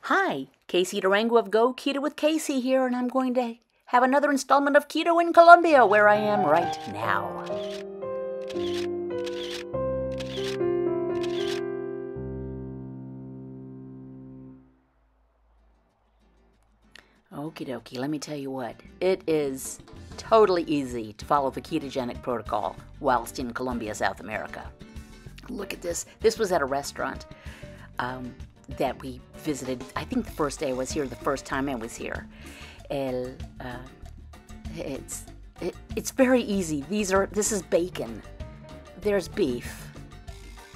Hi, Casey Durango of Go Keto with Casey here, and I'm going to have another installment of Keto in Colombia, where I am right now. Okie dokie, let me tell you what, it is totally easy to follow the ketogenic protocol whilst in Colombia, South America. Look at this. This was at a restaurant that we visited. I think the first day I was here, the first time I was here. It's very easy. This is bacon. There's beef.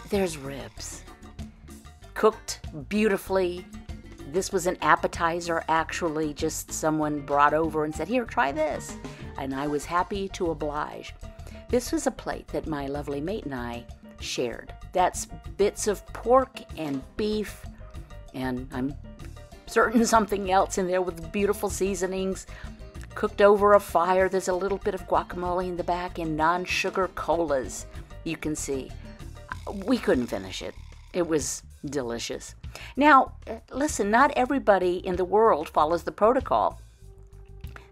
There's ribs. Cooked beautifully. This was an appetizer, actually. Just someone brought over and said, "Here, try this." And I was happy to oblige. This was a plate that my lovely mate and I shared. That's bits of pork and beef, and I'm certain something else in there with beautiful seasonings, cooked over a fire. There's a little bit of guacamole in the back and non-sugar colas. You can see. We couldn't finish it. It was delicious. Now, listen, not everybody in the world follows the protocol.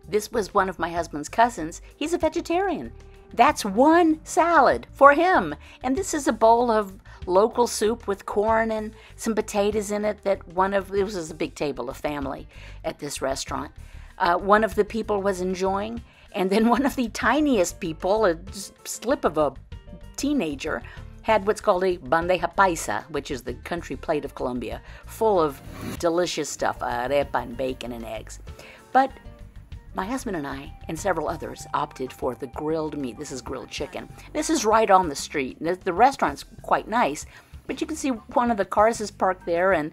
This was one of my husband's cousins. He's a vegetarian. That's one salad for him. And this is a bowl of local soup with corn and some potatoes in it that it was a big table of family at this restaurant. One of the people was enjoying. And then one of the tiniest people, a slip of a teenager, had what's called a bandeja paisa, which is the country plate of Colombia, full of delicious stuff, arepa and bacon and eggs. But my husband and I and several others opted for the grilled meat. This is grilled chicken. This is right on the street. The restaurant's quite nice, but you can see one of the cars is parked there and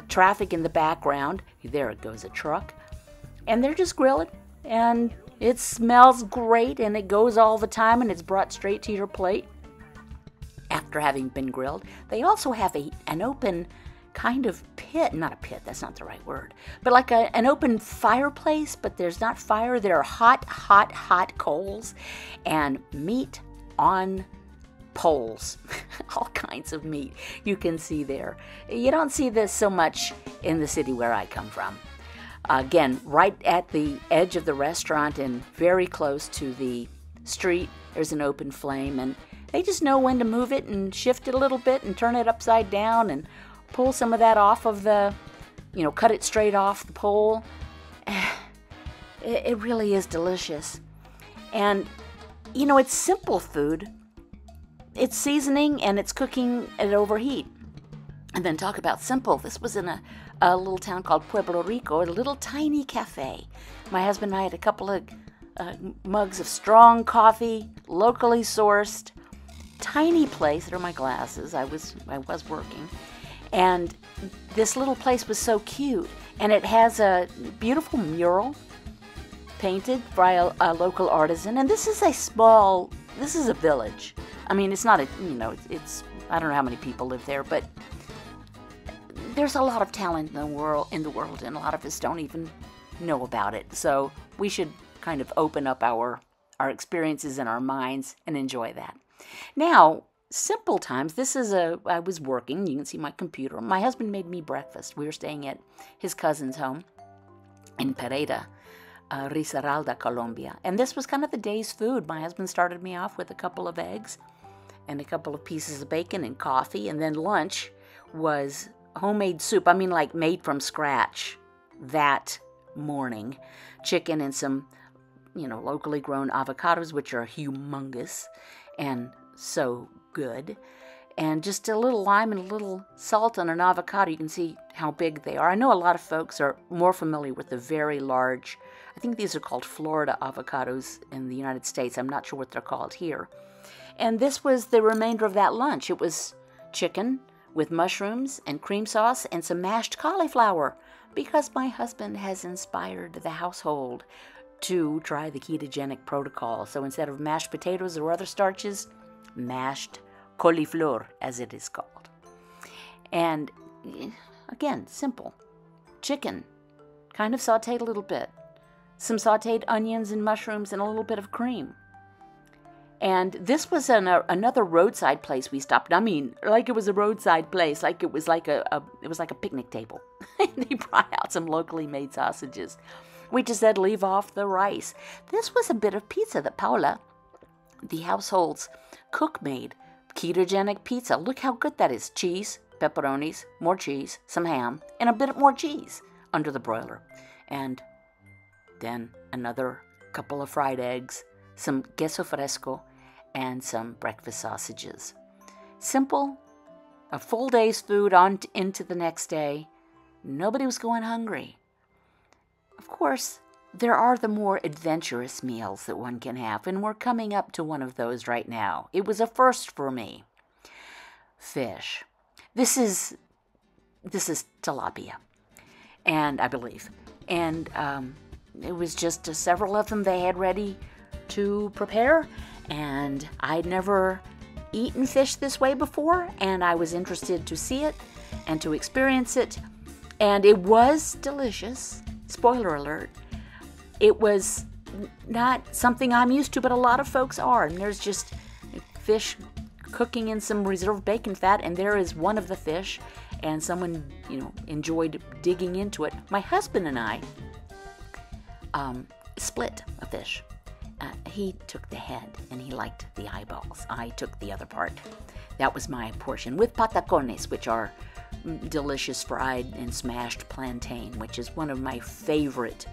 traffic in the background. There goes a truck. And they're just grilling, and it smells great, and it goes all the time, and it's brought straight to your plate after having been grilled. They also have an open kind of pit, not a pit, that's not the right word, but like an open fireplace, but there's not fire. There are hot coals and meat on poles. All kinds of meat you can see there. You don't see this so much in the city where I come from. Again, right at the edge of the restaurant and very close to the street, there's an open flame, and they just know when to move it and shift it a little bit and turn it upside down and pull some of that off of cut it straight off the pole. It really is delicious. And, it's simple food. It's seasoning and it's cooking at overheat. And then talk about simple. This was in a little town called Pueblo Rico, a little tiny cafe. My husband and I had a couple of mugs of strong coffee, locally sourced. Tiny place. There are my glasses. I was working. And this little place was so cute. And it has a beautiful mural painted by a local artisan. And this is a village. I mean, it's not it's I don't know how many people live there, but there's a lot of talent in the world, and a lot of us don't even know about it. So we should kind of open up our experiences in our minds and enjoy that. Now, simple times, I was working, you can see my computer. My husband made me breakfast. We were staying at his cousin's home in Pereira, Risaralda, Colombia. And this was kind of the day's food. My husband started me off with a couple of eggs and a couple of pieces of bacon and coffee. And then lunch was homemade soup. I mean, like made from scratch that morning. Chicken and some, locally grown avocados, which are humongous and so good, and just a little lime and a little salt on an avocado. You can see how big they are. I know a lot of folks are more familiar with the very large, I think these are called Florida avocados in the United States. I'm not sure what they're called here. And this was the remainder of that lunch. It was chicken with mushrooms and cream sauce and some mashed cauliflower, because my husband has inspired the household to try the ketogenic protocol. So instead of mashed potatoes or other starches, mashed cauliflower, as it is called. And again, simple. Chicken, kind of sauteed a little bit. Some sauteed onions and mushrooms and a little bit of cream. And this was another roadside place we stopped. I mean, like it was a roadside place, like it was like a picnic table. They brought out some locally made sausages. We just said leave off the rice. This was a bit of pizza that Paula, the household's cook, made. Ketogenic pizza. Look how good that is. Cheese, pepperonis, more cheese, some ham, and a bit more cheese under the broiler. And then another couple of fried eggs, some queso fresco, and some breakfast sausages. Simple, a full day's food on into the next day. Nobody was going hungry. Of course, there are the more adventurous meals that one can have, and we're coming up to one of those right now. It was a first for me. Fish. This is tilapia, and I believe. And it was just several of them they had ready to prepare, and I'd never eaten fish this way before, and I was interested to see it and to experience it, and it was delicious. Spoiler alert. It was not something I'm used to, but a lot of folks are, and there's just fish cooking in some reserved bacon fat, and there is one of the fish, and someone, enjoyed digging into it. My husband and I split a fish. He took the head, and he liked the eyeballs. I took the other part. That was my portion, with patacones, which are delicious fried and smashed plantain, which is one of my favorite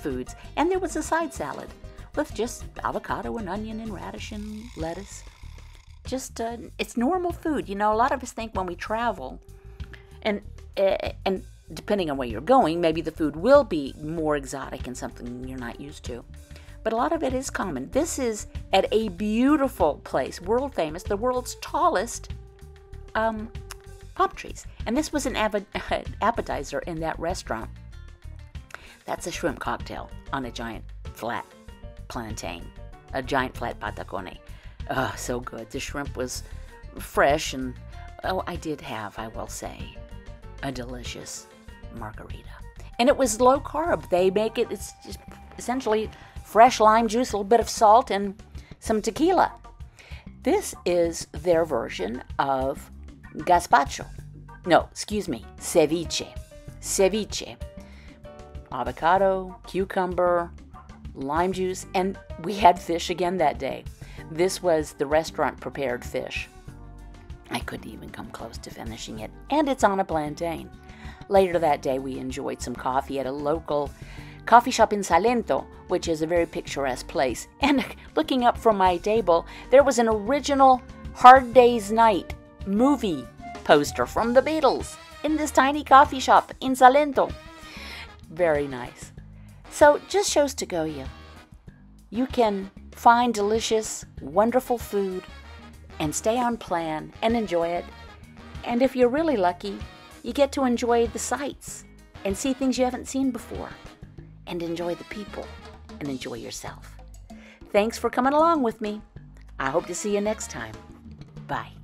foods. And there was a side salad with just avocado and onion and radish and lettuce. Just, it's normal food. A lot of us think when we travel, and depending on where you're going, maybe the food will be more exotic and something you're not used to. But a lot of it is common. This is at a beautiful place, world famous, the world's tallest palm trees. And this was an appetizer in that restaurant. That's a shrimp cocktail on a giant flat plantain, a giant flat patacone. Oh, so good. The shrimp was fresh, and I did have, I will say, a delicious margarita. And it was low carb. They make it, it's just essentially fresh lime juice, a little bit of salt, and some tequila. This is their version of gazpacho. No, excuse me, ceviche. Ceviche. Avocado, cucumber, lime juice, and we had fish again that day. This was the restaurant-prepared fish. I couldn't even come close to finishing it, and it's on a plantain. Later that day, we enjoyed some coffee at a local coffee shop in Salento, which is a very picturesque place. And looking up from my table, there was an original Hard Day's Night movie poster from the Beatles in this tiny coffee shop in Salento. Very nice. So it just shows to go you can find delicious, wonderful food and stay on plan and enjoy it. And if you're really lucky, you get to enjoy the sights and see things you haven't seen before, and enjoy the people and enjoy yourself. Thanks for coming along with me. I hope to see you next time. Bye.